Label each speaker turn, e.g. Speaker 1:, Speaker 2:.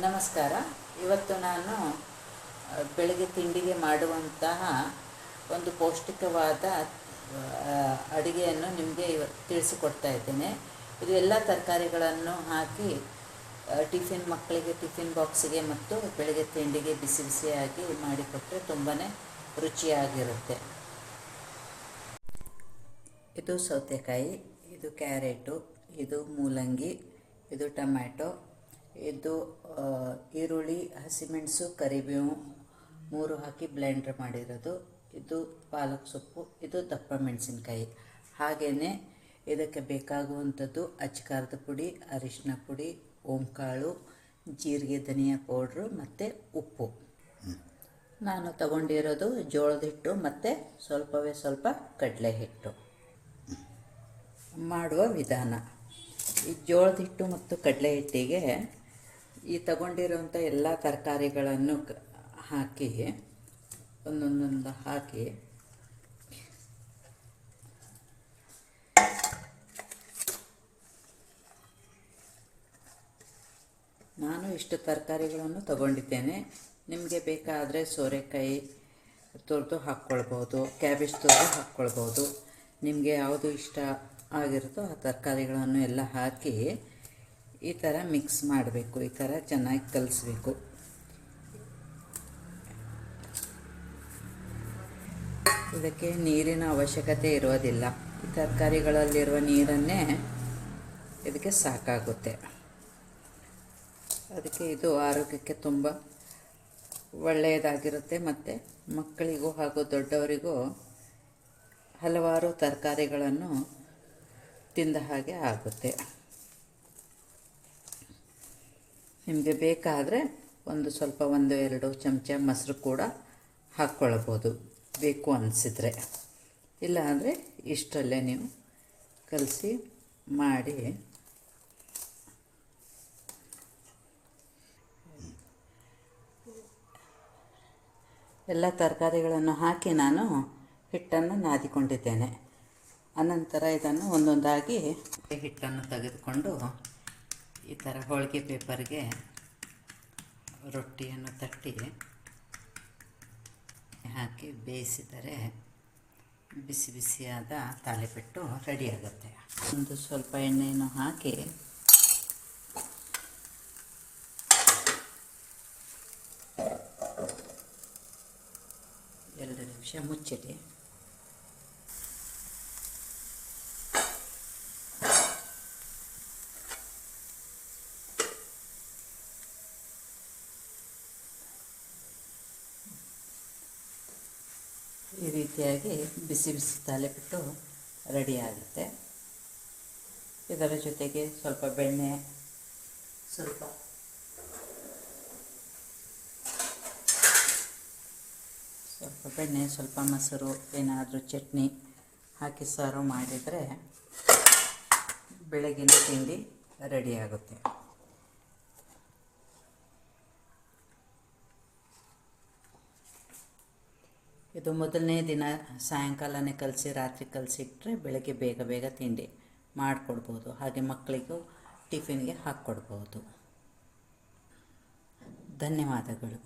Speaker 1: ನಮಸ್ಕಾರ. ಇವತ್ತು ನಾನು ಬೆಳಗ್ಗೆ ತಿಂಡಿಗೆ ಮಾಡುವಂತಹ ಒಂದು ಪೌಷ್ಟಿಕವಾದ ಅಡುಗೆಯನ್ನು ನಿಮಗೆ ತಿಳಿಸಿಕೊಡ್ತಾ ಇದ್ದೇನೆ. ಇದು ಎಲ್ಲ ತರಕಾರಿಗಳನ್ನು ಹಾಕಿ ಮಕ್ಕಳಿಗೆ ಟಿಫಿನ್ ಬಾಕ್ಸಿಗೆ ಮತ್ತು ಬೆಳಗ್ಗೆ ತಿಂಡಿಗೆ ಬಿಸಿ ಬಿಸಿಯಾಗಿ ಮಾಡಿಕೊಟ್ಟರೆ ತುಂಬಾ ರುಚಿಯಾಗಿರುತ್ತೆ. ಇದು ಸೌತೆಕಾಯಿ, ಇದು ಕ್ಯಾರೆಟು, ಇದು ಮೂಲಂಗಿ, ಇದು ಟೊಮ್ಯಾಟೊ, ಇದು ಈರುಳ್ಳಿ, ಹಸಿಮೆಣಸು, ಕರಿಬೇವು 3 ಹಾಕಿ ಬ್ಲೆಂಡರ್ ಮಾಡಿರೋದು, ಇದು ಪಾಲಕ್ ಸೊಪ್ಪು, ಇದು ದಪ್ಪ ಮೆಣಸಿನ್ಕಾಯಿ. ಹಾಗೆಯೇ ಇದಕ್ಕೆ ಬೇಕಾಗುವಂಥದ್ದು ಅಚ್ಕಾರದ ಪುಡಿ, ಅರಿಶಿನ ಪುಡಿ, ಓಂಕಾಳು, ಜೀರಿಗೆ, ಧನಿಯಾ ಪೌಡ್ರು ಮತ್ತು ಉಪ್ಪು. ನಾನು ತಗೊಂಡಿರೋದು ಜೋಳದ ಹಿಟ್ಟು ಮತ್ತು ಸ್ವಲ್ಪ ಕಡಲೆ ಹಿಟ್ಟು. ಮಾಡುವ ವಿಧಾನ: ಈ ಜೋಳದ ಹಿಟ್ಟು ಮತ್ತು ಕಡಲೆ ಹಿಟ್ಟಿಗೆ ಈ ತಗೊಂಡಿರೋಂಥ ಎಲ್ಲ ತರಕಾರಿಗಳನ್ನು ಹಾಕಿ ಒಂದೊಂದೊಂದು ಹಾಕಿ ನಾನು ಇಷ್ಟು ತರಕಾರಿಗಳನ್ನು ತಗೊಂಡಿದ್ದೇನೆ. ನಿಮಗೆ ಬೇಕಾದರೆ ಸೋರೆಕಾಯಿ ತುರಿದು ಹಾಕ್ಕೊಳ್ಬೋದು, ಕ್ಯಾಬೇಜ್ ತುರಿದು ಹಾಕ್ಕೊಳ್ಬೋದು. ನಿಮಗೆ ಯಾವುದು ಇಷ್ಟ ಆಗಿರುತ್ತೋ ಆ ತರಕಾರಿಗಳನ್ನು ಎಲ್ಲ ಹಾಕಿ ಈ ಥರ ಮಿಕ್ಸ್ ಮಾಡಬೇಕು. ಈ ಥರ ಚೆನ್ನಾಗಿ ಕಲಿಸ್ಬೇಕು. ಇದಕ್ಕೆ ನೀರಿನ ಅವಶ್ಯಕತೆ ಇರೋದಿಲ್ಲ. ಈ ತರಕಾರಿಗಳಲ್ಲಿರುವ ನೀರನ್ನೇ ಇದಕ್ಕೆ ಸಾಕಾಗುತ್ತೆ. ಅದಕ್ಕೆ ಇದು ಆರೋಗ್ಯಕ್ಕೆ ತುಂಬ ಒಳ್ಳೆಯದಾಗಿರುತ್ತೆ. ಮತ್ತು ಮಕ್ಕಳಿಗೂ ಹಾಗೂ ದೊಡ್ಡವರಿಗೂ ಹಲವಾರು ತರಕಾರಿಗಳನ್ನು ತಿಂದ ಹಾಗೆ ಆಗುತ್ತೆ. ನಿಮಗೆ ಬೇಕಾದರೆ ಸ್ವಲ್ಪ 1-2 ಚಮಚ ಮೊಸರು ಕೂಡ ಹಾಕ್ಕೊಳ್ಬೋದು ಬೇಕು ಅನಿಸಿದರೆ. ಇಲ್ಲ ಅಂದರೆ ಇಷ್ಟರಲ್ಲೇ ನೀವು ಕಲಸಿ ಮಾಡಿ ಎಲ್ಲ ತರಕಾರಿಗಳನ್ನು ಹಾಕಿ ನಾನು ಹಿಟ್ಟನ್ನು ನಾದಿಕೊಂಡಿದ್ದೇನೆ. ಅನಂತರ ಇದನ್ನು ಒಂದೊಂದಾಗಿ ಹಿಟ್ಟನ್ನು ತೆಗೆದುಕೊಂಡು ಈ ಥರ ಹೋಳಿಗೆ ಪೇಪರ್ಗೆ ರೊಟ್ಟಿಯನ್ನು ತಟ್ಟಿ ಹಾಕಿ ಬೇಯಿಸಿದರೆ ಬಿಸಿ ಬಿಸಿಯಾದ ತಾಲಿಪಟ್ಟು ರೆಡಿಯಾಗುತ್ತೆ. ಸ್ವಲ್ಪ ಎಣ್ಣೆಯನ್ನು ಹಾಕಿ ಎರಡು ನಿಮಿಷ ಮುಚ್ಚಿಡಿ. ಈ ರೀತಿಯಾಗಿ ಬಿಸಿ ಬಿಸಿ ತಾಲಿಪಟ್ಟು ರೆಡಿಯಾಗುತ್ತೆ. ಇದರ ಜೊತೆಗೆ ಸ್ವಲ್ಪ ಬೆಣ್ಣೆ, ಸ್ವಲ್ಪ ಮೊಸರು, ಏನಾದರೂ ಚಟ್ನಿ ಹಾಕಿ ಸರ್ವ್ ಮಾಡಿದರೆ ಬೆಳಗಿನ ತಿಂಡಿ ರೆಡಿಯಾಗುತ್ತೆ. ಇದು ಮೊದಲನೇ ದಿನ ಸಾಯಂಕಾಲನೇ ಕಲಸಿ ರಾತ್ರಿ ಕಲಸಿಟ್ರೆ ಬೆಳಗ್ಗೆ ಬೇಗ ತಿಂಡಿ ಮಾಡಿಕೊಡ್ಬೋದು. ಹಾಗೆ ಮಕ್ಕಳಿಗೂ ಟಿಫಿನ್ಗೆ ಹಾಕ್ಕೊಡ್ಬೋದು. ಧನ್ಯವಾದಗಳು.